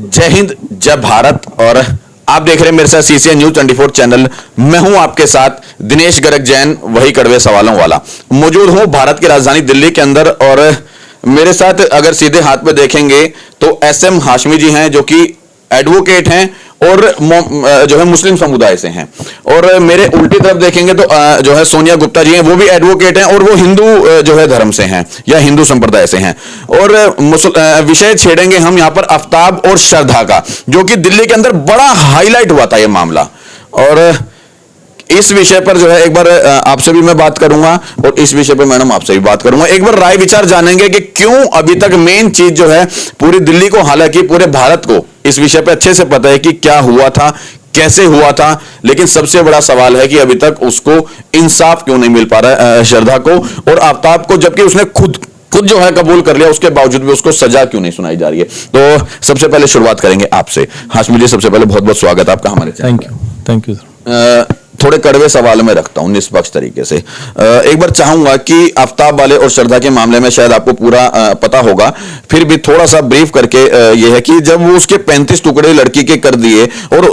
जय हिंद, जय भारत। और आप देख रहे हैं मेरे साथ CCN न्यूज 24 चैनल। मैं हूं आपके साथ दिनेश गर्ग जैन, वही कड़वे सवालों वाला। मौजूद हूं भारत की राजधानी दिल्ली के अंदर और मेरे साथ अगर सीधे हाथ पे देखेंगे तो SM हाशमी जी हैं, जो कि एडवोकेट हैं और जो है मुस्लिम समुदाय से हैं। और मेरे उल्टी तरफ देखेंगे तो जो है सोनिया गुप्ता जी हैं, वो भी एडवोकेट हैं और वो हिंदू जो है धर्म से हैं या हिंदू संप्रदाय से हैं। और विषय छेड़ेंगे हम यहाँ पर आफ्ताब और श्रद्धा का, जो कि दिल्ली के अंदर बड़ा हाईलाइट हुआ था ये मामला। और इस विषय पर जो है एक बार आपसे भी मैं बात करूंगा और इस विषय पर मैडम आपसे भी बात करूंगा। एक बार राय विचार जानेंगे कि क्यों अभी तक मेन चीज जो है पूरी दिल्ली को, हालांकि पूरे भारत को इस विषय पर अच्छे से पता है कि क्या हुआ था, कैसे हुआ था, लेकिन सबसे बड़ा सवाल है कि अभी तक उसको इंसाफ क्यों नहीं मिल पा रहा है श्रद्धा को और आफ्ताब को, जबकि उसने खुद जो है कबूल कर लिया, उसके बावजूद भी उसको सजा क्यों नहीं सुनाई जा रही है। तो सबसे पहले शुरुआत करेंगे आपसे। हाशमी जी, सबसे पहले बहुत बहुत स्वागत आपका हमारे चैनल। Thank you sir. थोड़े कड़वे सवाल में रखता हूं निष्पक्ष तरीके से। एक बार चाहूंगा कि आफ्ताब वाले और श्रद्धा के मामले में शायद आपको पूरा पता होगा, फिर भी थोड़ा सा ब्रीफ करके यह है कि जब वो उसके 35 टुकड़े लड़की के कर दिए और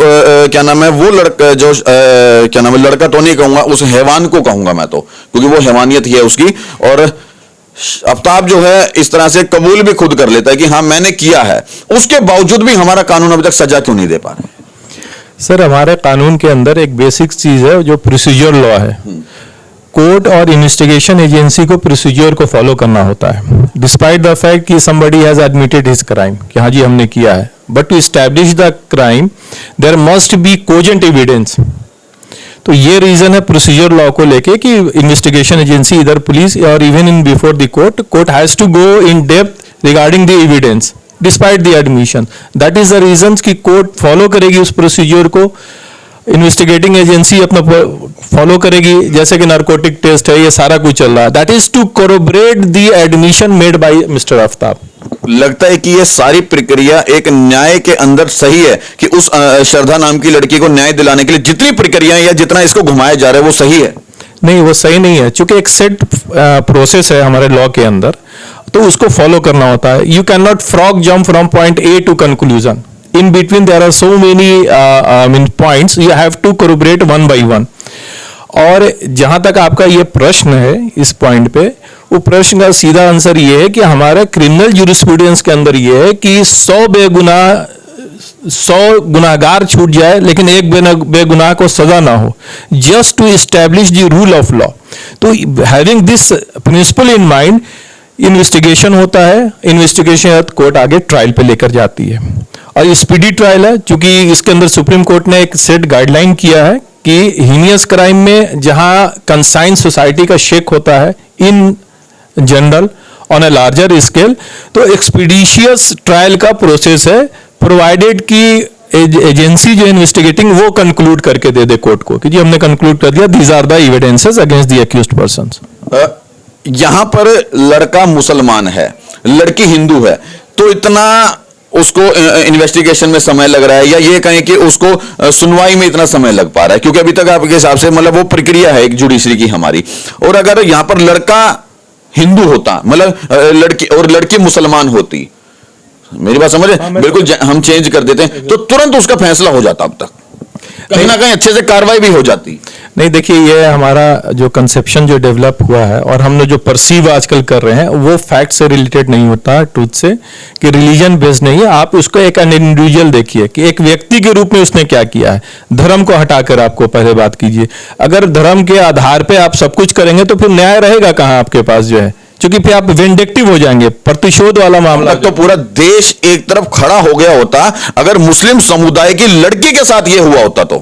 क्या नाम है वो लड़का, जो क्या नाम है, लड़का तो नहीं कहूंगा, उस हैवान को कहूंगा मैं तो, क्योंकि वो हैवानियत ही है उसकी। और आफ्ताब जो है इस तरह से कबूल भी खुद कर लेता है कि हाँ मैंने किया है, उसके बावजूद भी हमारा कानून अभी तक सजा क्यों नहीं दे पा रहे? सर, हमारे कानून के अंदर एक बेसिक चीज है जो प्रोसीजर लॉ है। कोर्ट और इन्वेस्टिगेशन एजेंसी को प्रोसीजर को फॉलो करना होता है, डिस्पाइट द फैक्ट कि somebody has admitted his crime, कि हाँ जी हमने किया है, but to establish the crime there must be cogent evidence. तो ये रीजन है प्रोसीजर लॉ को लेके कि इन्वेस्टिगेशन एजेंसी, इधर पुलिस और even in before the court has to go in depth regarding the evidence despite the admission. That is the reason कि court follow करेगी उस प्रोसीजर को, इन्वेस्टिगेटिंग एजेंसी अपना फॉलो करेगी, जैसे कि नार्कोटिक टेस्ट है, ये सारा कुछ चल रहा है। That is to corroborate the admission made by mister Aftab. लगता है कि ये सारी प्रक्रिया एक न्याय के अंदर सही है कि उस श्रद्धा नाम की लड़की को न्याय दिलाने के लिए जितनी प्रक्रिया या जितना इसको घुमाया जा रहा है वो सही है? नहीं, वो सही नहीं है, क्योंकि एक सेट प्रोसेस है हमारे लॉ के अंदर, तो उसको फॉलो करना होता है। You can not frog jump from point a to conclusion. In between there are so many points, you have to corroborate one by one. और जहां तक आपका ये प्रश्न है इस पॉइंट पे, वो प्रश्न का सीधा आंसर ये है कि हमारे क्रिमिनल ज्यूरिस्प्रूडेंस के अंदर ये है कि 100 गुनाहगार छूट जाए लेकिन एक बेगुनाह को सजा ना हो, just to establish the rule of law. तो having this principle in mind, investigation होता है, इन्वेस्टिगेशन कोर्ट आगे ट्रायल पे लेकर जाती है और स्पीडी ट्रायल है, क्योंकि इसके अंदर सुप्रीम कोर्ट ने एक सेट गाइडलाइन किया है कि हीनियस क्राइम में जहां कंसाइन सोसाइटी का शेक होता है in general on a larger scale, तो एक्सपीडिशियस ट्रायल का प्रोसेस है, प्रोवाइडेड कि एजेंसी जो इन्वेस्टिगेटिंग वो कंक्लूड करके दे दे कोर्ट को कि जी हमने कंक्लूड कर दिया, these are the evidences against the accused persons. यहां पर लड़का मुसलमान है, लड़की हिंदू है, तो इतना उसको इन्वेस्टिगेशन में समय लग रहा है, या ये कहें कि उसको सुनवाई में इतना समय लग पा रहा है? क्योंकि अभी तक आपके हिसाब से मतलब वो प्रक्रिया है एक जुडिशरी की हमारी, और अगर यहां पर लड़का हिंदू होता, मतलब लड़की मुसलमान होती, मेरी बात समझे, बिल्कुल हम चेंज कर देते हैं तो तुरंत उसका फैसला हो जाता, अब तक कहीं ना कहीं अच्छे से कार्रवाई भी हो जाती। नहीं, देखिए, ये हमारा जो कंसेप्शन जो डेवलप हुआ है और हमने जो परसीव आजकल कर रहे हैं वो फैक्ट से रिलेटेड नहीं होता, ट्रूथ से, कि रिलीजन बेस्ड नहीं है। आप उसको एक इंडिविजुअल देखिए कि एक व्यक्ति के रूप में उसने क्या किया है। धर्म को हटाकर आपको पहले बात कीजिए, अगर धर्म के आधार पे आप सब कुछ करेंगे तो फिर न्याय रहेगा कहां आपके पास जो है, क्योंकि फिर आप विंडिक्टिव हो जाएंगे, प्रतिशोध वाला मामला। तो पूरा देश एक तरफ खड़ा हो गया होता अगर मुस्लिम समुदाय की लड़की के साथ ये हुआ होता। तो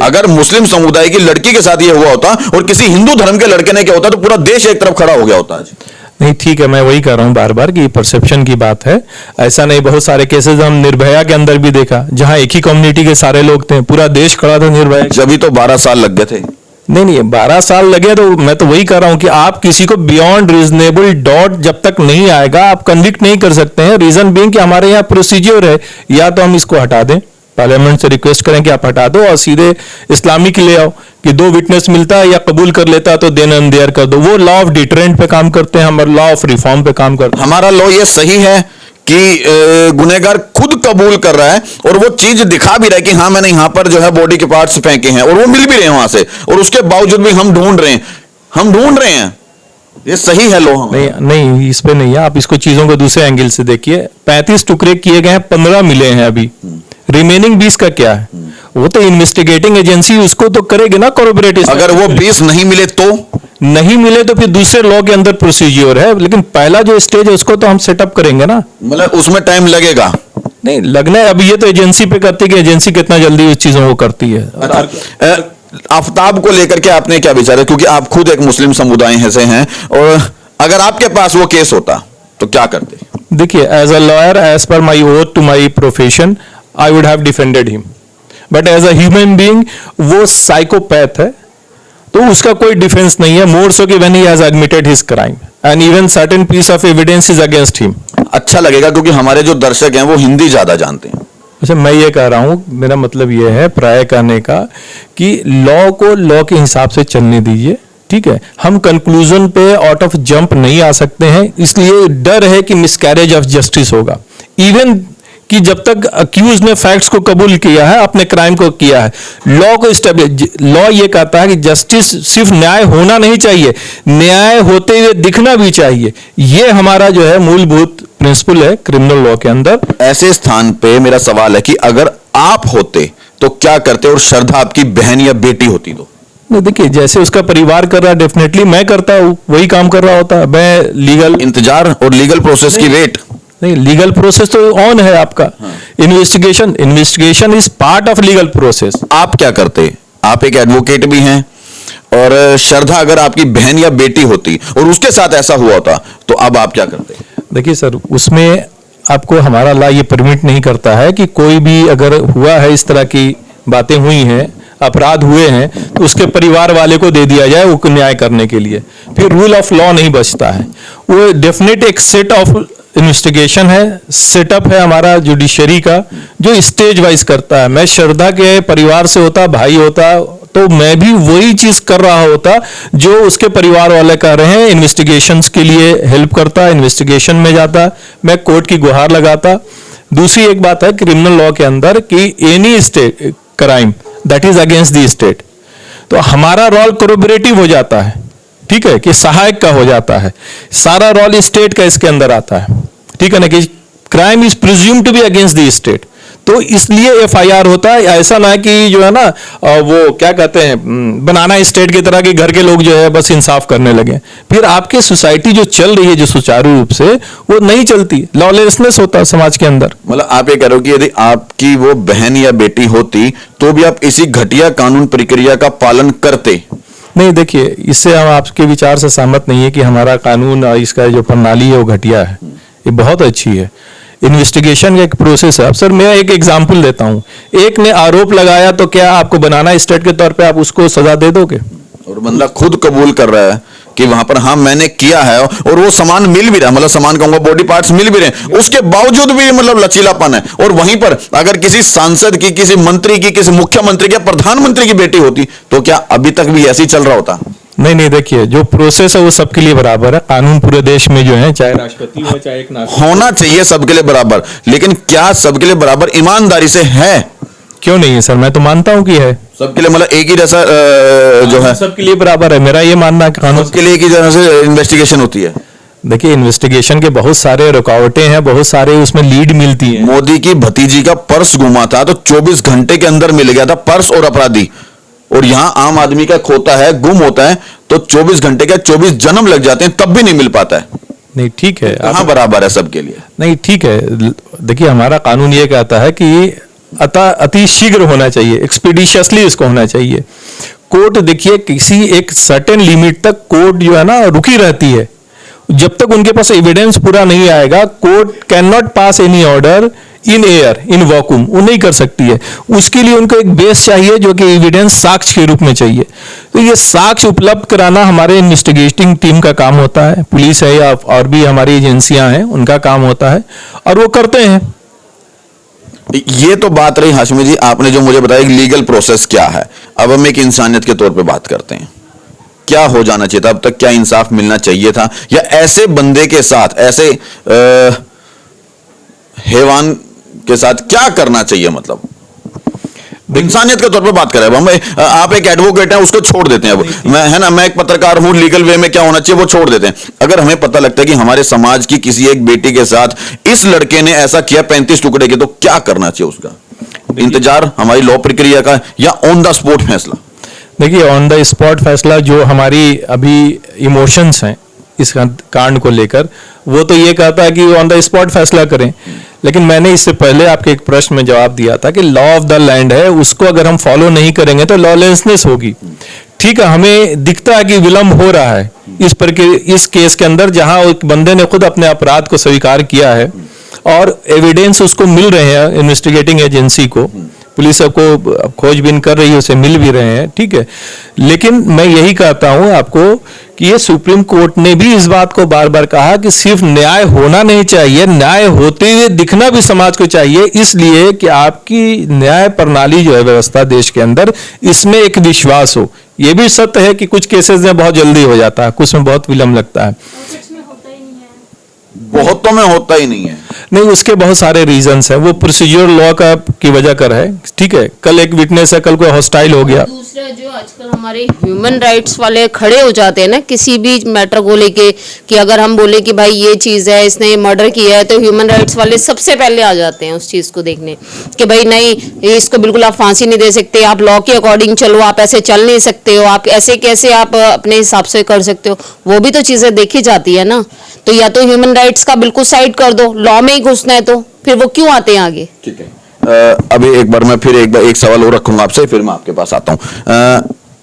अगर मुस्लिम समुदाय की लड़की के साथ ये हुआ होता और किसी हिंदू धर्म के लड़के ने क्या होता तो पूरा देश एक तरफ खड़ा हो गया होता। नहीं, ठीक है, मैं वही कह रहा हूं बार बार कि परसेप्शन की बात है, ऐसा नहीं। बहुत सारे केसेस हम निर्भया के अंदर भी देखा, जहां एक ही कम्युनिटी के सारे लोग थे, पूरा देश खड़ा था निर्भया। जब तो 12 साल लग गए थे। नहीं, 12 साल लगे, तो मैं तो वही कह रहा हूं कि आप किसी को बियॉन्ड रीजनेबल डाउट जब तक नहीं आएगा आप कन्विक्ट नहीं कर सकते हैं। रीजन बीइंग कि हमारे यहाँ प्रोसीजर है, या तो हम इसको हटा दें, पार्लियामेंट से रिक्वेस्ट करें कि आप हटा दो और सीधे इस्लामिक ले आओ कि 2 विटनेस मिलता है या कबूल कर लेता है तो देन एंड देयर कर दो। वो लॉ ऑफ डिटरेंट पे काम करते हैं, हम लॉ ऑफ रिफॉर्म पे काम करते हैं। हमारा लॉ ये सही है कि गुनहगार खुद कबूल कर रहा है और वो चीज दिखा भी रहा है कि हाँ मैंने यहां पर जो है बॉडी के पार्ट्स फेंके हैं, और वो मिल भी रहे हैं वहां से, और उसके बावजूद भी हम ढूंढ रहे हैं, ये सही है लोहा? नहीं नहीं, इस पे नहीं है। आप इसको चीजों को दूसरे एंगल से देखिए। 35 टुकड़े किए गए हैं, 15 मिले हैं अभी, रिमेनिंग 20 का क्या है? वो तो इन्वेस्टिगेटिंग एजेंसी उसको तो करेगी ना कोरोबोरेटिव। अगर वो 20 नहीं मिले तो फिर दूसरे लॉ के अंदर प्रोसीजर है, लेकिन पहला जो स्टेज है उसको तो हम सेटअप करेंगे ना। मतलब उसमें टाइम लगेगा? नहीं लगना है, अभी ये तो एजेंसी पे करती है कि एजेंसी कितना जल्दी उस चीजों को करती है। आफ्ताब को लेकर के आपने क्या विचार है, क्योंकि आप खुद एक मुस्लिम समुदाय से हैं, और अगर आपके पास वो केस होता तो क्या करते? देखिए, as a lawyer, as per my oath to my profession, I would have defended him, but as a human being वो साइकोपैथ है, तो उसका कोई डिफेंस नहीं है, मोर सो कि when he has admitted his crime and even certain piece of evidence is against him. अच्छा लगेगा, क्योंकि हमारे जो दर्शक हैं वो हिंदी ज्यादा जानते हैं। अच्छा, मैं ये कह रहा हूं, मेरा मतलब ये है प्राय करने का कि लॉ को लॉ के हिसाब से चलने दीजिए, ठीक है? हम कंक्लूजन पे आउट ऑफ जंप नहीं आ सकते हैं, इसलिए डर है कि मिसकैरेज ऑफ जस्टिस होगा। इवन कि जब तक अक्यूज ने फैक्ट्स को कबूल किया है, अपने क्राइम को किया है, लॉ को एस्टेब्लिश, लॉ ये कहता है कि जस्टिस सिर्फ न्याय होना नहीं चाहिए, न्याय होते हुए दिखना भी चाहिए। ये हमारा जो है मूलभूत प्रिंसिपल है क्रिमिनल लॉ के अंदर। ऐसे स्थान पे मेरा सवाल है कि अगर आप होते तो क्या करते, और श्रद्धा आपकी बहन या बेटी होती तो? देखिए, जैसे उसका परिवार कर रहा है, डेफिनेटली मैं करता हूँ, वही काम कर रहा होता। मैं लीगल इंतजार और लीगल प्रोसेस की वेट नहीं, लीगल प्रोसेस तो ऑन है आपका। Investigation is part of legal process. आप क्या करते? आप एक एडवोकेट भी हैं, और श्रद्धा अगर आपकी बहन या बेटी होती और उसके साथ ऐसा हुआ होता तो अब आप क्या करते? देखिए सर, उसमें आपको हमारा लॉ ये परमिट नहीं करता है कि कोई भी अगर हुआ है, इस तरह की बातें हुई हैं, अपराध हुए हैं, तो उसके परिवार वाले को दे दिया जाए वो न्याय करने के लिए, फिर रूल ऑफ लॉ नहीं बचता है। वो डेफिनेट एक सेट ऑफ इन्वेस्टिगेशन है, सेटअप है हमारा जुडिशरी का, जो स्टेज वाइज करता है। मैं श्रद्धा के परिवार से होता, भाई होता, तो मैं भी वही चीज कर रहा होता जो उसके परिवार वाले कर रहे हैं। इन्वेस्टिगेशंस के लिए हेल्प करता, इन्वेस्टिगेशन में जाता, मैं कोर्ट की गुहार लगाता। दूसरी एक बात है क्रिमिनल लॉ के अंदर कि any state crime that is against the state, तो हमारा रोल कोरोबोरेटिव हो जाता है, ठीक है, कि सहायक का हो जाता है। सारा रोल स्टेट का इसके अंदर आता है, ठीक है ना, कि crime is presumed to be against the state, तो इसलिए एफआईआर होता है। ऐसा ना कि जो है ना वो क्या कहते हैं, बनाना स्टेट की तरह कि घर के लोग जो है बस इंसाफ करने लगे, फिर आपकी सोसाइटी जो चल रही है जो सुचारू रूप से, वो नहीं चलती, लॉलेसनेस होता है समाज के अंदर। मतलब आप ये कह रहे हो कि यदि आपकी वो बहन या बेटी होती तो भी आप इसी घटिया कानून प्रक्रिया का पालन करते? नहीं, देखिए, इससे हम आपके विचार से सहमत नहीं है कि हमारा कानून, इसका जो प्रणाली है वो घटिया है। ये बहुत अच्छी है। इन्वेस्टिगेशन का एक प्रोसेस है। अब सर मैं एक एग्जांपल देता हूं, एक ने आरोप लगाया, तो क्या आपको बनाना स्टेट के तौर पे आप उसको सजा दे दोगे? और बंदा खुद कबूल कर रहा है कि वहां पर हाँ मैंने किया है, और वो सामान मिल भी रहा है, मतलब सामान कहूंगा बॉडी पार्ट्स मिल भी रहे हैं, उसके बावजूद भी मतलब लचीलापन है। और वहीं पर अगर किसी सांसद की, किसी मंत्री की, किसी मुख्यमंत्री की, प्रधानमंत्री की बेटी होती तो क्या अभी तक भी ऐसे ही चल रहा होता? नहीं नहीं, देखिए, जो प्रोसेस है वो सबके लिए बराबर है। कानून पूरे देश में जो है, चाहे राष्ट्रपति हो चाहे एक नागरिक, होना चाहिए सबके लिए बराबर, लेकिन क्या सबके लिए बराबर ईमानदारी से है? क्यों नहीं है सर? मैं तो मानता हूं कि है सबके लिए, मतलब एक ही जैसा जो है सबके लिए बराबर है। मेरा ये मानना है कानून सबके लिए एक ही जैसा से इन्वेस्टिगेशन होती है। देखिए, इन्वेस्टिगेशन के बहुत सारे रुकावटें हैं, बहुत सारे उसमें लीड मिलती है। मोदी की भतीजी का पर्स गुमा था तो 24 घंटे के अंदर मिल गया था पर्स और अपराधी, और यहां आम आदमी का खोता है, गुम होता है तो 24 घंटे का 24 जन्म लग जाते हैं, तब भी नहीं मिल पाता है। नहीं, ठीक है, कहां बराबर है सबके लिए? नहीं, ठीक है। देखिए, हमारा कानून ये कहता है कि अति शीघ्र होना चाहिए, एक्सपीडिशियसली इसको होना चाहिए। कोर्ट देखिए, किसी एक सर्टेन लिमिट तक कोर्ट जो है ना रुकी रहती है, जब तक उनके पास एविडेंस पूरा नहीं आएगा, court can not pass any order in air, in vacuum, वो नहीं कर सकती है। उसके लिए उनको एक बेस चाहिए जो कि एविडेंस, साक्ष्य के रूप में चाहिए। तो ये साक्ष्य उपलब्ध कराना हमारे इन्वेस्टिगेटिंग टीम का काम होता है, पुलिस है या और भी हमारी एजेंसियां हैं, उनका काम होता है, और वो करते हैं। ये तो बात रही हाशमी जी, आपने जो मुझे बताया लीगल प्रोसेस क्या है। अब हम एक इंसानियत के तौर पे बात करते हैं, क्या हो जाना चाहिए था अब तक? क्या इंसाफ मिलना चाहिए था, या ऐसे बंदे के साथ, ऐसे हैवान के साथ क्या करना चाहिए? मतलब इंसानियत के तौर पे बात करें, हम आप एक एडवोकेट हैं, उसको छोड़ देते हैं। अब मैं एक पत्रकार हूं, लीगल वे में क्या होना चाहिए वो छोड़ देते हैं। अगर हमें पता लगता है कि हमारे समाज की किसी एक बेटी के साथ इस लड़के ने ऐसा किया 35 टुकड़े के, तो क्या करना चाहिए? उसका इंतजार हमारी लॉ प्रक्रिया का या ऑन द स्पॉट फैसला? देखिए, ऑन द स्पॉट फैसला जो हमारी अभी इमोशंस हैं इस कांड को लेकर, वो तो ये कहता है कि ऑन द स्पॉट फैसला करें। लेकिन मैंने इससे पहले आपके एक प्रश्न में जवाब दिया था कि लॉ ऑफ द लैंड है, उसको अगर हम फॉलो नहीं करेंगे तो लॉलेसनेस होगी। ठीक है, हमें दिखता है कि विलंब हो रहा है इस केस के अंदर, जहां एक बंदे ने खुद अपने अपराध को स्वीकार किया है और एविडेंस उसको मिल रहे हैं, इन्वेस्टिगेटिंग एजेंसी को, पुलिस को खोजबीन कर रही है, उसे मिल भी रहे हैं। ठीक है, लेकिन मैं यही कहता हूं आपको कि ये सुप्रीम कोर्ट ने भी इस बात को बार बार कहा कि सिर्फ न्याय होना नहीं चाहिए, न्याय होते हुए दिखना भी समाज को चाहिए, इसलिए कि आपकी न्याय प्रणाली जो है, व्यवस्था देश के अंदर, इसमें एक विश्वास हो। ये भी सत्य है कि कुछ केसेस में बहुत जल्दी हो जाता है, कुछ में बहुत विलंब लगता है, बहुतों में होता ही नहीं है। नहीं, उसके बहुत सारे रीजंस हैं, वो प्रोसीजर लॉ का की वजह कर है। ठीक है, कल एक विटनेस है, कल कोई हॉस्टाइल हो गया। दूसरा जो आजकल हमारे ह्यूमन राइट्स वाले खड़े हो जाते हैं ना किसी भी मैटर को लेके, कि अगर हम बोले कि भाई ये चीज़ है, इसने मर्डर किया है, तो ह्यूमन राइट्स वाले सबसे पहले आ जाते हैं उस चीज़ को देखने कि भाई नहीं, इसको बिल्कुल आप फांसी नहीं दे सकते, आप लॉ के अकॉर्डिंग चलो, आप ऐसे चल नहीं सकते हो, आप ऐसे कैसे आप अपने हिसाब से कर सकते हो, वो भी तो चीज़ें देखी जाती है ना। तो या तो ह्यूमन राइट्स का बिल्कुल साइड कर दो, लॉ में ही घुसना है तो फिर वो क्यों आते हैं आगे? ठीक है, अभी एक बार मैं फिर एक सवाल और रखूंगा आपसे, फिर मैं आपके पास आता हूं।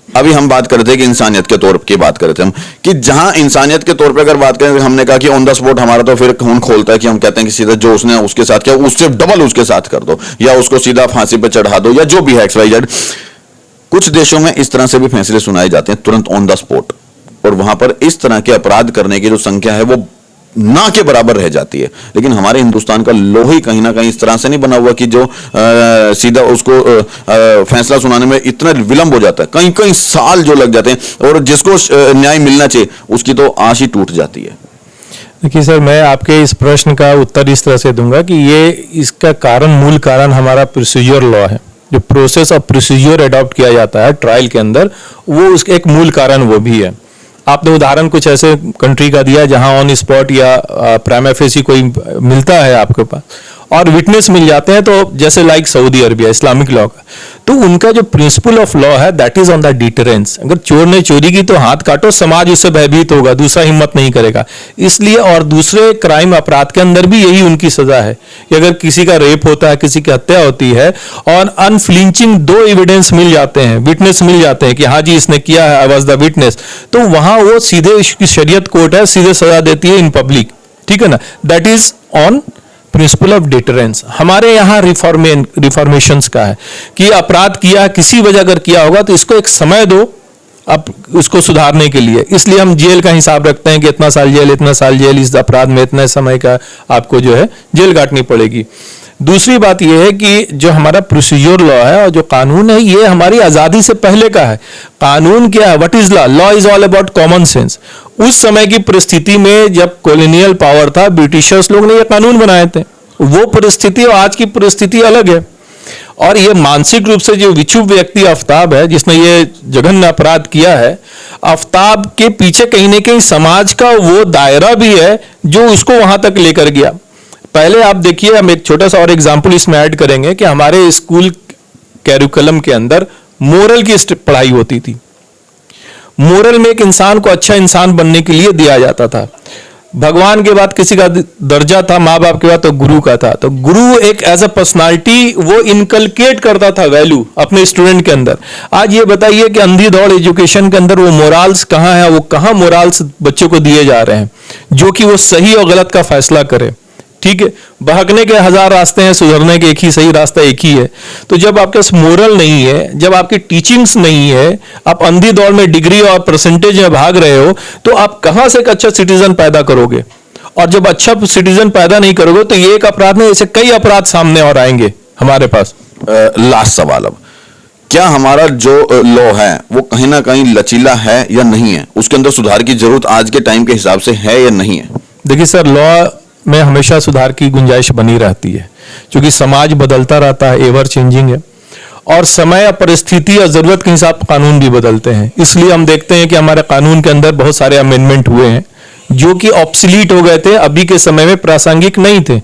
अभी हम बात कर रहे थे कि इंसानियत के तौर की बात कर रहे थे हम, कि जहां इंसानियत के तौर पे अगर बात करें, हमने कहा कि ऑन द स्पॉट हमारा तो फिर खून खोलता है कि हम कहते हैं कि सीधा जो उसने उसके साथ किया उससे डबल उसके साथ कर दो, या उसको सीधा फांसी पे चढ़ा दो, या जो भी है XYZ। कुछ देशों में इस तरह से भी फैसले सुनाए जाते हैं तुरंत ऑन द स्पॉट, और वहां पर इस तरह के अपराध करने की जो संख्या है वो ना के बराबर रह जाती है। लेकिन हमारे हिंदुस्तान का लॉ ही कहीं ना कहीं इस तरह से नहीं बना हुआ कि जो सीधा उसको फैसला सुनाने में इतना विलंब हो जाता है, कई कई साल जो लग जाते हैं, और जिसको न्याय मिलना चाहिए उसकी तो आश ही टूट जाती है। देखिए सर, मैं आपके इस प्रश्न का उत्तर इस तरह से दूंगा कि ये इसका कारण, मूल कारण हमारा प्रोसीजर लॉ है। जो प्रोसेस ऑफ प्रोसीजर अडॉप्ट किया जाता है ट्रायल के अंदर, वो उसका एक मूल कारण वो भी है। आपने उदाहरण कुछ ऐसे कंट्री का दिया जहां ऑन स्पॉट या प्राइमा फेसी कोई मिलता है आपके पास और विटनेस मिल जाते हैं, तो जैसे like Saudi Arabia, Islamic law का, तो उनका जो प्रिंसिपल ऑफ लॉ है that is on the deterrence. अगर चोर ने चोरी की तो हाथ काटो, समाज उससे भयभीत होगा, दूसरा हिम्मत नहीं करेगा। इसलिए, और दूसरे क्राइम अपराध के अंदर भी यही उनकी सजा है कि अगर किसी का रेप होता है, किसी की हत्या होती है और अनफ्लिंचिंग 2 एविडेंस मिल जाते हैं, विटनेस मिल जाते हैं कि हाँ जी इसने किया है, आई वाज द विटनेस, तो वहां वो सीधे शरीयत कोर्ट है, सीधे सजा देती है इन पब्लिक। ठीक है ना, that is on principle of deterrence. हमारे यहाँ रिफॉर्मेशंस का है कि अपराध किया, किसी वजह अगर किया होगा तो इसको एक समय दो अब उसको सुधारने के लिए। इसलिए हम जेल का हिसाब रखते हैं कि इतना साल जेल, इतना साल जेल, इस अपराध में इतने समय का आपको जो है जेल काटनी पड़ेगी। दूसरी बात यह है कि जो हमारा प्रोसीजर लॉ है और जो कानून है, ये हमारी आज़ादी से पहले का है। कानून क्या है? What is law? Law is all about common sense. उस समय की परिस्थिति में जब कॉलोनियल पावर था, ब्रिटिशर्स लोग ने ये कानून बनाए थे। वो परिस्थिति और आज की परिस्थिति अलग है। और ये मानसिक रूप से जो विक्षुब्ध व्यक्ति आफ्ताब है, जिसने ये जघन्य अपराध किया है, आफ्ताब के पीछे कहीं ना कहीं समाज का वो दायरा भी है जो उसको वहां तक लेकर गया। पहले आप देखिए, हम एक छोटा सा और एग्जाम्पल इसमें ऐड करेंगे कि हमारे स्कूल कैरिकुलम के अंदर मोरल की पढ़ाई होती थी। मोरल में एक इंसान को अच्छा इंसान बनने के लिए दिया जाता था। भगवान के बाद किसी का दर्जा था, माँ बाप के बाद तो गुरु का था। तो गुरु एक एज अ पर्सनालिटी वो इनकलकेट करता था वैल्यू अपने स्टूडेंट के अंदर। आज ये बताइए कि अंधी दौड़ एजुकेशन के अंदर वो मोरल्स कहाँ है? वो कहाँ मोरल्स बच्चों को दिए जा रहे हैं जो कि वो सही और गलत का फैसला करे? ठीक है, बहकने के 1000 रास्ते हैं, सुधरने के एक ही सही रास्ता एक ही है। तो जब आपके पास मोरल नहीं है, जब आपकी टीचिंग्स नहीं है, आप अंधी दौड़ में डिग्री और परसेंटेज में भाग रहे हो, तो आप कहां से एक अच्छा सिटीजन पैदा करोगे? और जब अच्छा सिटीजन पैदा नहीं करोगे तो ये एक अपराध में ऐसे कई अपराध सामने और आएंगे हमारे पास। लास्ट सवाल, अब क्या हमारा जो लॉ है वो कहीं ना कहीं लचीला है या नहीं है? उसके अंदर सुधार की जरूरत आज के टाइम के हिसाब से है या नहीं है? देखिए सर, लॉ में हमेशा सुधार की गुंजाइश बनी रहती है, क्योंकि समाज बदलता रहता है, एवर चेंजिंग है, और समय और परिस्थिति और जरूरत के हिसाब कानून भी बदलते हैं। इसलिए हम देखते हैं कि हमारे कानून के अंदर बहुत सारे अमेंडमेंट हुए हैं जो कि ऑब्सलीट हो गए थे, अभी के समय में प्रासंगिक नहीं थे।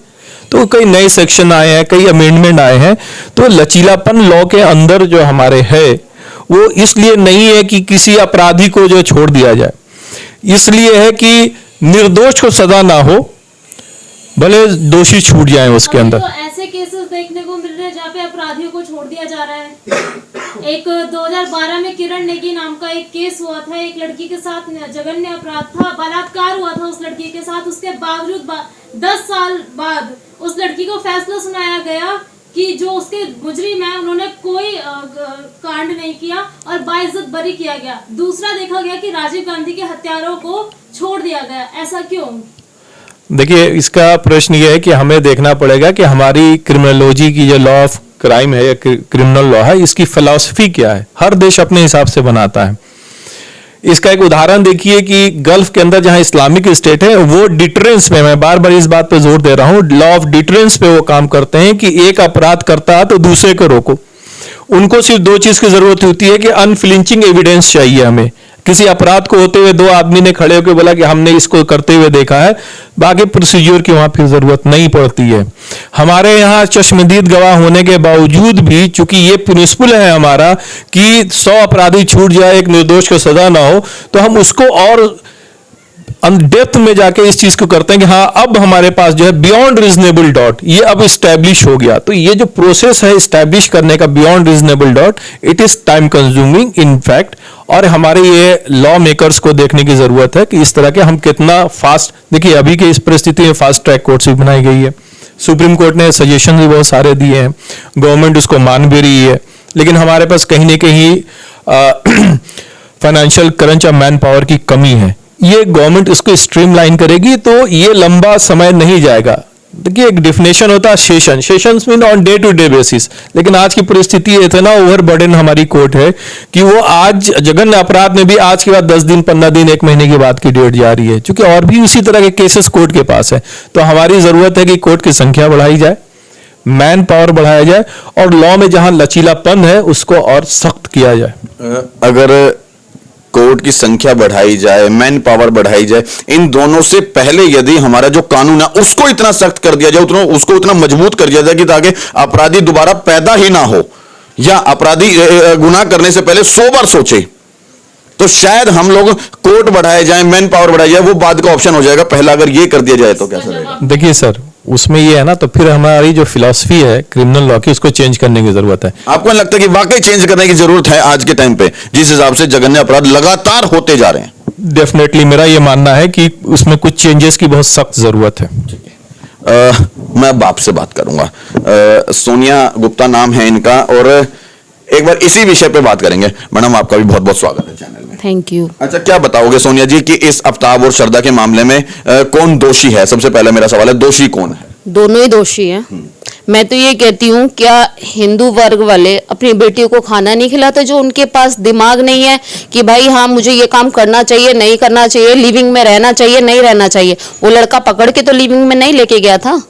तो कई नए सेक्शन आए हैं, कई अमेंडमेंट आए हैं। तो लचीलापन लॉ के अंदर जो हमारे है वो इसलिए नहीं है कि किसी अपराधी को जो छोड़ दिया जाए, इसलिए है कि निर्दोष को सजा ना हो, भले दोषी छूट जाए उसके अंदर। तो ऐसे केसेस देखने को मिल रहे हैं जहाँ पे अपराधियों को छोड़ दिया जा रहा है। एक 2012 में किरण नेगी नाम का एक केस हुआ था, एक लड़की के साथ जघन्य अपराध था, बलात्कार हुआ था उस लड़की के साथ। उसके बावजूद 10 साल बाद उस लड़की को फैसला सुनाया गया कि जो उसके मुजरिम है उन्होंने कोई कांड नहीं किया और बाइज्जत बरी किया गया। दूसरा देखा गया कि राजीव गांधी के हत्यारों को छोड़ दिया गया। ऐसा क्यों? देखिए, इसका प्रश्न ये है कि हमें देखना पड़ेगा कि हमारी क्रिमिनोलॉजी की जो लॉ ऑफ क्राइम है या क्रिमिनल लॉ है, इसकी फिलॉसफी क्या है। हर देश अपने हिसाब से बनाता है। इसका एक उदाहरण देखिए कि गल्फ के अंदर जहां इस्लामिक स्टेट है, वो डिटरेंस में, मैं बार बार इस बात पे जोर दे रहा हूं, लॉ ऑफ डिटरेंस पे वो काम करते हैं कि एक अपराध करता है तो दूसरे को रोको। उनको सिर्फ 2 चीज की जरूरत होती है कि अनफ्लिंचिंग एविडेंस चाहिए हमें। किसी अपराध को होते हुए 2 आदमी ने खड़े होकर बोला कि हमने इसको करते हुए देखा है, बाकी प्रोसीजर की वहां फिर जरूरत नहीं पड़ती है। हमारे यहाँ चश्मदीद गवाह होने के बावजूद भी, चूंकि ये प्रिंसिपल है हमारा कि 100 अपराधी छूट जाए, एक निर्दोष को सजा ना हो, तो हम उसको और डेप्थ में जाके इस चीज को करते हैं कि हाँ, अब हमारे पास जो है बियॉन्ड रीजनेबल डाउट, ये अब इस्टेब्लिश हो गया। तो ये जो प्रोसेस है इस्टेब्लिश करने का beyond reasonable doubt, it is time consuming in fact. और हमारे ये लॉ मेकर्स को देखने की जरूरत है कि इस तरह के हम कितना फास्ट, देखिए अभी की इस परिस्थिति में फास्ट ट्रैक कोर्ट्स भी बनाई गई है, सुप्रीम कोर्ट ने सजेशन भी बहुत सारे दिए हैं, गवर्नमेंट उसको मान भी रही है, लेकिन हमारे पास कहीं ना कहीं फाइनेंशियल क्रंच और मैन पावर की कमी है। ये गवर्नमेंट इसको स्ट्रीमलाइन करेगी तो ये लंबा समय नहीं जाएगा। देखिए, एक डिफिनेशन होता है sessions mean on day to day basis, लेकिन आज की परिस्थिति इतना ओवरबर्डन हमारी कोर्ट है कि वो आज जघन्य अपराध में भी आज के बाद 10 दिन, 15 दिन, 1 महीने के बाद की डेट जा रही है, क्योंकि और भी उसी तरह के केसेस कोर्ट के पास है। तो हमारी जरूरत है कि कोर्ट की संख्या बढ़ाई जाए, मैन पावर बढ़ाया जाए, और लॉ में जहां लचीलापन है उसको और सख्त किया जाए। अगर कोर्ट की संख्या बढ़ाई जाए, मैन पावर बढ़ाई जाए, इन दोनों से पहले यदि हमारा जो कानून है उसको इतना सख्त कर दिया जाए, उसको उतना मजबूत कर दिया जाए कि ताकि अपराधी दोबारा पैदा ही ना हो, या अपराधी गुनाह करने से पहले 100 बार सोचे, तो शायद हम लोग कोर्ट बढ़ाए जाए, मैन पावर बढ़ाई जाए, वो बाद का ऑप्शन हो जाएगा। पहला अगर ये कर दिया जाए तो कैसा रहेगा? देखिए सर, उसमें ये है ना, तो फिर हमारी जो फिलॉसफी है क्रिमिनल लॉ की, उसको चेंज करने की जरूरत है। आपको लगता है कि वाकई चेंज करने की जरूरत है आज के टाइम पे, जिस हिसाब से जघन्य अपराध लगातार होते जा रहे हैं? डेफिनेटली मेरा ये मानना है कि उसमें कुछ चेंजेस की बहुत सख्त जरूरत है। मैं अब आपसे बात करूंगा। सोनिया गुप्ता नाम है इनका, और एक बार इसी विषय पे बात करेंगे। मैडम, आपका भी बहुत बहुत स्वागत है चैनल में। Thank you. अच्छा, क्या बताओगे सोनिया जी कि इस आफ्ताब और श्रद्धा के मामले में कौन दोषी है? सबसे पहले मेरा सवाल है, दोषी कौन है? दोनों ही दोषी हैं। मैं तो ये कहती हूँ, क्या हिंदू वर्ग वाले अपनी बेटियों को खाना नहीं खिलाते? जो उनके पास दिमाग नहीं है कि भाई हाँ, मुझे ये काम करना चाहिए, नहीं करना चाहिए, लिविंग में रहना चाहिए, नहीं रहना चाहिए। वो लड़का पकड़ के तो लिविंग में नहीं लेके गया था,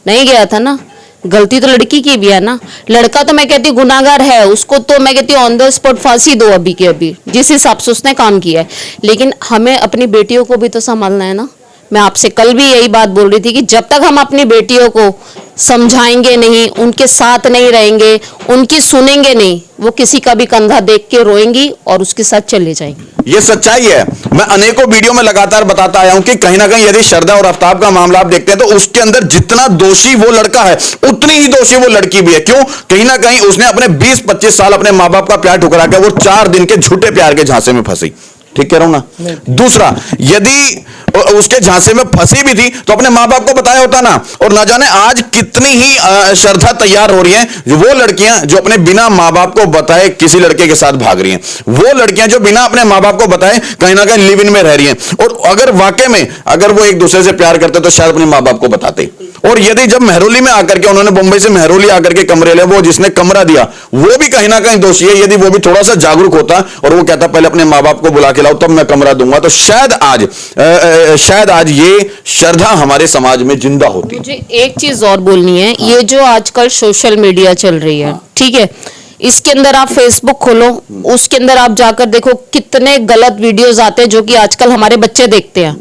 नहीं गया था ना। गलती तो लड़की की भी है ना। लड़का तो मैं कहती हूँ गुनाहगार है, उसको तो मैं कहती हूँ ऑन द स्पॉट फांसी दो अभी के अभी, जिस हिसाब से उसने काम किया है। लेकिन हमें अपनी बेटियों को भी तो संभालना है ना। मैं आपसे कल भी यही बात बोल रही थी कि जब तक हम अपनी बेटियों को समझाएंगे नहीं, उनके साथ नहीं रहेंगे, उनकी सुनेंगे नहीं, वो किसी का भी कंधा देख के रोएंगी और उसके साथ चले जाएंगे। ये सच्चाई है। मैं अनेकों वीडियो में लगातार बताता आया हूं कि कहीं ना कहीं यदि श्रद्धा और आफ्ताब का मामला आप देखते हैं तो उसके अंदर जितना दोषी वो लड़का है, उतनी ही दोषी वो लड़की भी है। क्यों? कहीं ना कहीं उसने अपने 20-25 साल अपने माँ बाप का प्यार ठुकरा के वो 4 दिन के झूठे प्यार के झांसे में फंसी। ठीक कह रहा हूं ना? दूसरा, यदि उसके झांसे में फंसी भी थी तो अपने माँ बाप को बताया होता ना। और ना जाने आज कितनी ही श्रद्धा तैयार हो रही हैं, वो लड़कियां जो अपने बिना माँ बाप को बताए किसी लड़के के साथ भाग रही हैं, वो लड़कियां जो बिना अपने माँ बाप को बताए कहीं ना कहीं लिव इन में रह रही हैं। और अगर वाकई में अगर वो एक दूसरे से प्यार करते तो शायद अपने माँ बाप को बताते। और यदि जब मेहरौली में आकर के उन्होंने मुंबई से मेहरौली आकर के कमरे ले, वो जिसने कमरा दिया वो भी कहीं ना कहीं दोषी है। यदि वो भी थोड़ा सा जागरूक होता और वो कहता पहले अपने माँ बाप को बुला के लाओ तब मैं कमरा दूंगा, तो शायद आज शायद आज ये श्रद्धा हमारे समाज में जिंदा होती। मुझे एक चीज और बोलनी है, ये जो आजकल सोशल मीडिया चल रही है, ठीक है, इसके अंदर आप फेसबुक खोलो, उसके अंदर आप जाकर देखो कितने गलत वीडियोस आते हैं जो कि आजकल हमारे बच्चे देखते हैं।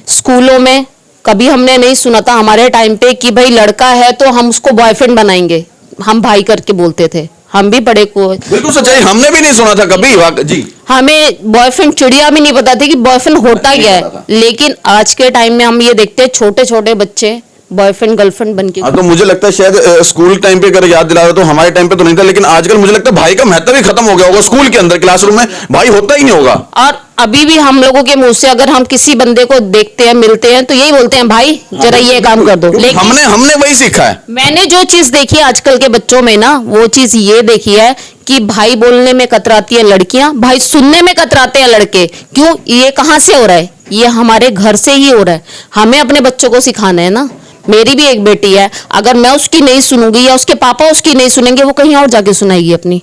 स्कूलों में कभी हमने नहीं सुना था हमारे टाइम पे कि भाई लड़का है तो हम उसको बॉयफ्रेंड बनाएंगे, हम भाई करके बोलते थे, हम भी बड़े को बिल्कुल सच्चाई, हमने भी नहीं सुना था कभी जी। हमें बॉयफ्रेंड चिड़िया भी नहीं पता थी कि बॉयफ्रेंड होता क्या है, लेकिन आज के टाइम में हम ये देखते हैं छोटे छोटे बच्चे बॉयफ्रेंड गर्लफ्रेंड बन के। तो मुझे लगता है शायद स्कूल टाइम पे अगर याद दिला रहे तो हमारे टाइम पे तो नहीं था, लेकिन आजकल मुझे लगता है भाई का महत्व ही खत्म हो गया होगा। स्कूल के अंदर क्लासरूम में भाई होता ही नहीं होगा। और अभी भी हम लोगों के मुंह से अगर हम किसी बंदे को देखते हैं, मिलते हैं, तो यही बोलते हैं भाई जरा ये काम कर दो। लेकिन हमने वही सीखा है। मैंने जो चीज देखी है आजकल के बच्चों में ना, वो चीज ये देखी है कि भाई बोलने में कतराती है लड़कियां, भाई सुनने में कतराते हैं लड़के। क्यों? ये कहां से हो रहा है? ये हमारे घर से ही हो रहा है। हमें अपने बच्चों को सिखाना है ना। मेरी भी एक बेटी है, अगर मैं उसकी नहीं सुनूंगी या उसके पापा उसकी नहीं सुनेंगे, वो कहीं और जाके सुनाएगी अपनी,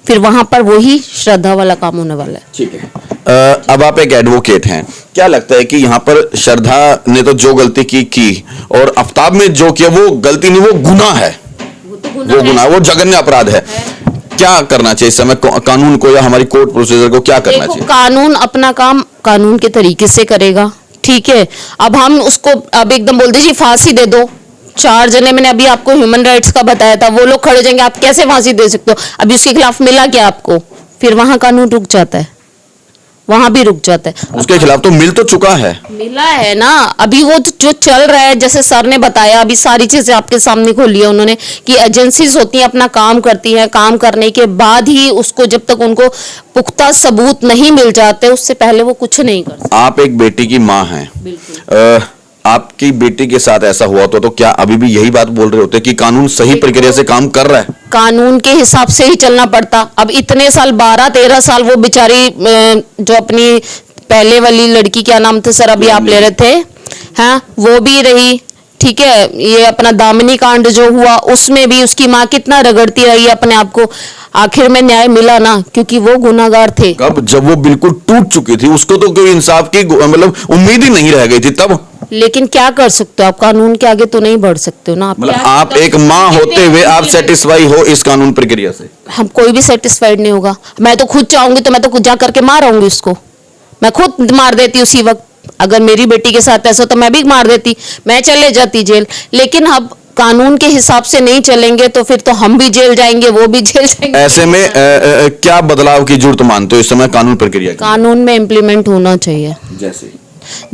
फिर वहां पर वही श्रद्धा वाला काम होने वाला है। ठीक है। अब आप एक एडवोकेट हैं, क्या लगता है कि यहाँ पर श्रद्धा ने तो जो गलती की और आफ्ताब में जो किया वो गलती नहीं, वो गुनाह है, वो गुनाह, वो जघन्य अपराध है। क्या करना चाहिए इस समय कानून को या हमारी कोर्ट प्रोसीजर को, क्या करना चाहिए? कानून अपना काम कानून के तरीके से करेगा, ठीक है। अब हम उसको अब एकदम बोल दीजिए फांसी दे दो, 4 जने मैंने अभी आपको ह्यूमन राइट्स का बताया था, वो लोग खड़े हो जाएंगे, आप कैसे फांसी दे सकते हो? अभी उसके खिलाफ मिला क्या आपको? फिर वहां कानून रुक जाता है, वहां भी रुक जाता है। उसके खिलाफ तो मिल तो चुका है, मिला है ना। अभी वो जो चल रहा है, जैसे सर ने बताया, अभी सारी चीजें आपके सामने खोली है उन्होंने कि एजेंसीज होती हैं, अपना काम करती हैं, काम करने के बाद ही उसको, जब तक उनको पुख्ता सबूत नहीं मिल जाते, उससे पहले वो कुछ नहीं कर सकते। आप एक बेटी की माँ हैं, बिल्कुल। आपकी बेटी के साथ ऐसा हुआ तो क्या अभी भी यही बात बोल रहे होते कि कानून सही प्रक्रिया से काम कर रहा है? कानून के हिसाब से ही चलना पड़ता। अब इतने साल, 12-13 साल वो बेचारी जो अपनी पहले वाली लड़की, क्या नाम था सर अभी आप ले रहे थे, हाँ, वो भी रही, ठीक है। ये अपना दामिनी कांड जो हुआ, उसमें भी उसकी माँ कितना रगड़ती रही अपने आप को, आखिर में न्याय मिला ना, क्योंकि वो गुनाहगार थे। कब? जब वो बिल्कुल टूट चुकी थी, उसको तो कोई इंसाफ की मतलब उम्मीद ही नहीं रह गई थी तब। लेकिन क्या कर सकते हो आप? कानून के आगे तो नहीं बढ़ सकते हो ना आप। मतलब आप एक माँ होते हुए आप सेटिस्फाई हो इस कानून प्रक्रिया से? हम कोई भी सेटिस्फाइड नहीं होगा। मैं तो खुद चाहूंगी तो मैं तो खुद जा करके मार आऊंगी उसको, मैं खुद मार देती उसी वक्त। अगर मेरी बेटी के साथ ऐसा तो मैं भी मार देती, मैं चले जाती जेल। लेकिन अब कानून के हिसाब से नहीं चलेंगे तो फिर तो हम भी जेल जाएंगे, वो भी जेल जाएंगे। ऐसे में क्या बदलाव की जरूरत मानते हो इस समय कानून प्रक्रिया की? कानून में इम्प्लीमेंट होना चाहिए।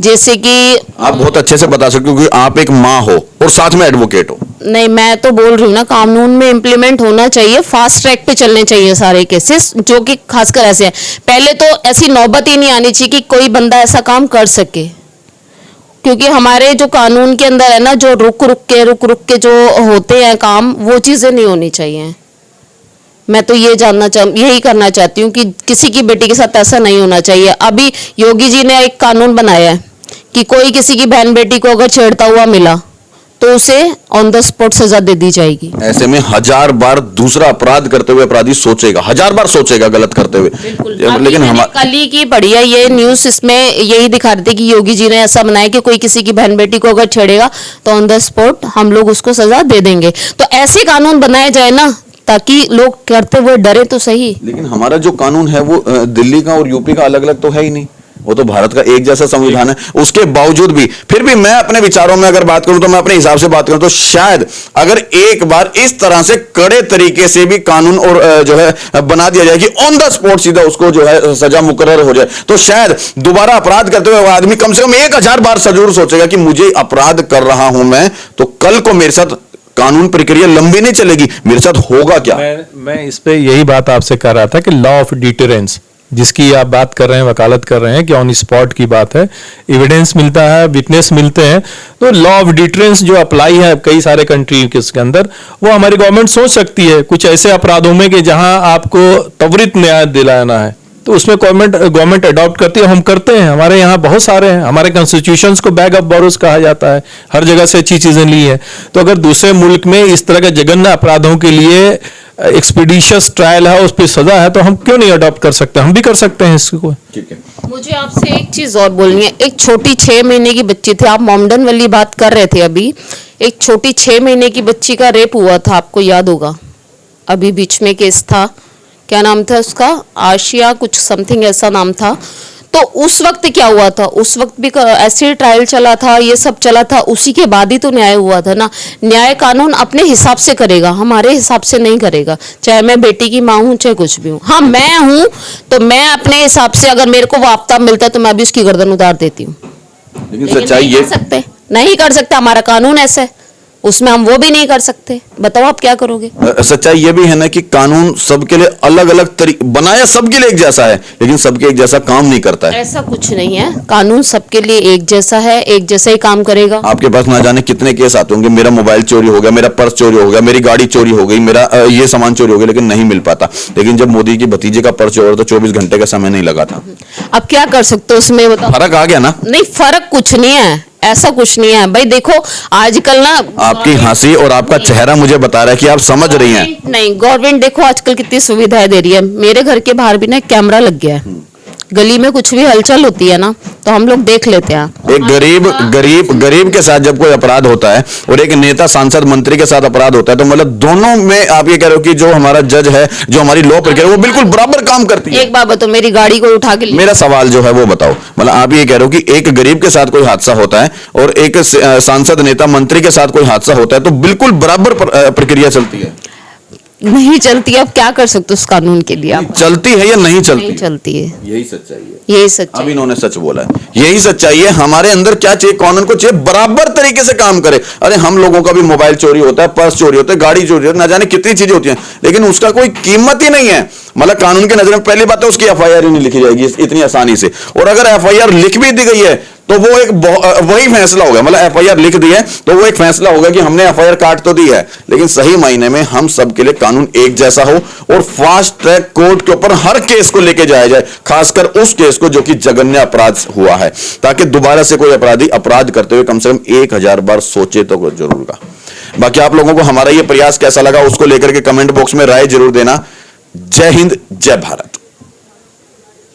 जैसे कि आप बहुत अच्छे से बता सकते हो क्योंकि आप एक माँ हो और साथ में एडवोकेट हो। नहीं, मैं तो बोल रही हूँ ना, कानून में इम्प्लीमेंट होना चाहिए, फास्ट ट्रैक पे चलने चाहिए सारे केसेस, जो कि खासकर ऐसे हैं। पहले तो ऐसी नौबत ही नहीं आनी चाहिए कि कोई बंदा ऐसा काम कर सके, क्योंकि हमारे जो कानून के अंदर है ना, जो रुक रुक के जो होते हैं काम, वो चीजें नहीं होनी चाहिए। मैं तो यही करना चाहती हूँ कि किसी की बेटी के साथ ऐसा नहीं होना चाहिए। अभी योगी जी ने एक कानून बनाया है कि कोई किसी की बहन बेटी को अगर छेड़ता हुआ मिला तो उसे ऑन द स्पॉट सजा दे दी जाएगी। ऐसे में 1000 बार दूसरा अपराध करते हुए अपराधी सोचेगा, 1000 बार सोचेगा गलत करते हुए। लेकिन हम कल ही की पढ़ी है ये न्यूज, इसमें यही दिखा रहे थे कि योगी जी ने ऐसा बनाया कि कोई किसी की बहन बेटी को अगर छेड़ेगा तो ऑन द स्पॉट हम लोग उसको सजा दे देंगे। तो ऐसे कानून बनाए जाए ना, ताकि लोग करते हुए डरे तो सही। लेकिन हमारा जो कानून है वो दिल्ली का और यूपी का अलग अलग तो है ही नहीं, वो तो भारत का एक जैसा संविधान है। उसके बावजूद भी फिर भी मैं अपने विचारों में अगर बात करूं तो मैं अपने हिसाब से बात करूं तो शायद अगर एक बार इस तरह से कड़े तरीके से भी कानून और जो है बना दिया जाए कि ऑन द स्पॉट सीधा उसको जो है सजा मुकर्रर हो जाए, तो शायद दोबारा अपराध करते हुए आदमी कम से कम 1000 बार जरूर सोचेगा कि मुझे अपराध कर रहा हूं मैं, तो कल को मेरे साथ कानून प्रक्रिया लंबी नहीं चलेगी, मेरे साथ होगा क्या? मैं इस पे यही बात आपसे कर रहा था कि लॉ ऑफ डिटरेंस जिसकी आप बात कर रहे हैं, वकालत कर रहे हैं कि ऑन स्पॉट की बात है, एविडेंस मिलता है, विटनेस मिलते हैं, तो लॉ ऑफ डिटरेंस जो अप्लाई है कई सारे कंट्री के अंदर, वो हमारी गवर्नमेंट सोच सकती है कुछ ऐसे अपराधों में कि जहां आपको त्वरित न्याय दिलाना है, तो उसमें गवर्नमेंट अडॉप्ट करती है, हम करते हैं, हमारे यहाँ बहुत सारे हैं, हमारे कॉन्स्टिट्यूशंस को बैग ऑफ बोरोस कहा जाता है, हर जगह से अच्छी चीजें ली है। तो अगर दूसरे मुल्क में इस तरह के जघन्य अपराधों के लिए एक्सपीडिशियस ट्रायल है, उस पर सजा है, तो हम क्यों नहीं अडॉप्ट कर सकते? हम भी कर सकते हैं इसको। ठीक है। मुझे आपसे एक चीज और बोलनी है। एक छोटी 6 महीने की बच्ची थी, आप मॉमडन वाली बात कर रहे थे अभी, एक छोटी 6 महीने की बच्ची का रेप हुआ था, आपको याद होगा, अभी बीच में केस था, क्या नाम था उसका, आशिया कुछ समथिंग ऐसा नाम था। तो उस वक्त क्या हुआ था? उस वक्त भी ऐसे ट्रायल चला था, ये सब चला था, उसी के बाद ही तो न्याय हुआ था ना। न्याय कानून अपने हिसाब से करेगा, हमारे हिसाब से नहीं करेगा, चाहे मैं बेटी की माँ हूँ चाहे कुछ भी हूँ। हाँ मैं हूँ तो मैं अपने हिसाब से, अगर मेरे को वो आफ्ताब मिलता है तो मैं भी उसकी गर्दन उतार देती हूँ। लेकिन लेकिन सच्चाई नहीं ये कर सकते, नहीं कर सकते, हमारा कानून ऐसा है, उसमें हम वो भी नहीं कर सकते। बताओ आप क्या करोगे? सच्चाई ये भी है ना कि कानून सबके लिए अलग अलग तरीके बनाया, सबके लिए एक जैसा है, लेकिन सबके एक जैसा काम नहीं करता है। ऐसा कुछ नहीं है, कानून सबके लिए एक जैसा है, एक जैसा ही काम करेगा। आपके पास ना जाने कितने केस आते होंगे, मेरा मोबाइल चोरी हो गया, मेरा पर्स चोरी हो गया, मेरी गाड़ी चोरी हो गई, मेरा ये सामान चोरी हो गया, लेकिन नहीं मिल पाता। लेकिन जब मोदी की भतीजे का पर्स चोरी तो 24 घंटे का समय नहीं लगा था। अब क्या कर सकते हो उसमें, बताओ? फर्क आ गया ना? नहीं, फर्क कुछ नहीं है, ऐसा कुछ नहीं है भाई। देखो आजकल ना, आपकी हंसी और आपका चेहरा मुझे बता रहा है कि आप समझ रही हैं। नहीं, गवर्नमेंट देखो आजकल कितनी सुविधाएं दे रही है। मेरे घर के बाहर भी ना कैमरा लग गया है, गली में कुछ भी हलचल होती है ना तो हम लोग देख लेते हैं। एक गरीब के साथ जब कोई अपराध होता है और एक नेता सांसद मंत्री के साथ अपराध होता है, तो मतलब दोनों में आप ये कह रहे हो कि जो हमारा जज है, जो हमारी लॉ प्रक्रिया, वो बिल्कुल बराबर काम करती है। एक बात बताओ, मेरी गाड़ी को उठा के मेरा सवाल जो है वो बताओ, मतलब आप ये कह रहे हो कि एक गरीब के साथ कोई हादसा होता है और एक सांसद नेता मंत्री के साथ कोई हादसा होता है, तो बिल्कुल बराबर प्रक्रिया चलती है? नहीं चलती है। अब क्या कर सकते हो उस कानून के लिए? आप चलती है या नहीं चलती? नहीं चलती है, यही सच्चाई है। यही सच्चाई। अब इन्होंने सच बोला है, यही सच्चाई है। हमारे अंदर क्या चाहिए? कानून को चाहिए बराबर तरीके से काम करे। अरे हम लोगों का भी मोबाइल चोरी होता है, पर्स चोरी होता है, गाड़ी चोरी होती है, ना जाने कितनी चीजें होती हैं, लेकिन उसका कोई कीमत ही नहीं है। मतलब कानून की नजर में पहली बात है उसकी एफआईआर ही नहीं लिखी जाएगी इतनी आसानी से, और अगर एफआईआर लिख भी दी गई है तो वो एक वही फैसला होगा। मतलब एफआईआर लिख दी है तो वो एक फैसला होगा कि हमने एफआईआर काट तो दी है, लेकिन सही मायने में हम सबके लिए कानून एक जैसा हो और फास्ट ट्रैक कोर्ट के ऊपर हर केस को लेके जाया जाए, खासकर उस केस को जो कि जघन्य अपराध हुआ है, ताकि दोबारा से कोई अपराधी अपराध करते हुए कम से कम 1000 बार सोचे तो जरूर का। बाकी आप लोगों को हमारा यह प्रयास कैसा लगा उसको लेकर के कमेंट बॉक्स में राय जरूर देना। जय हिंद, जय भारत।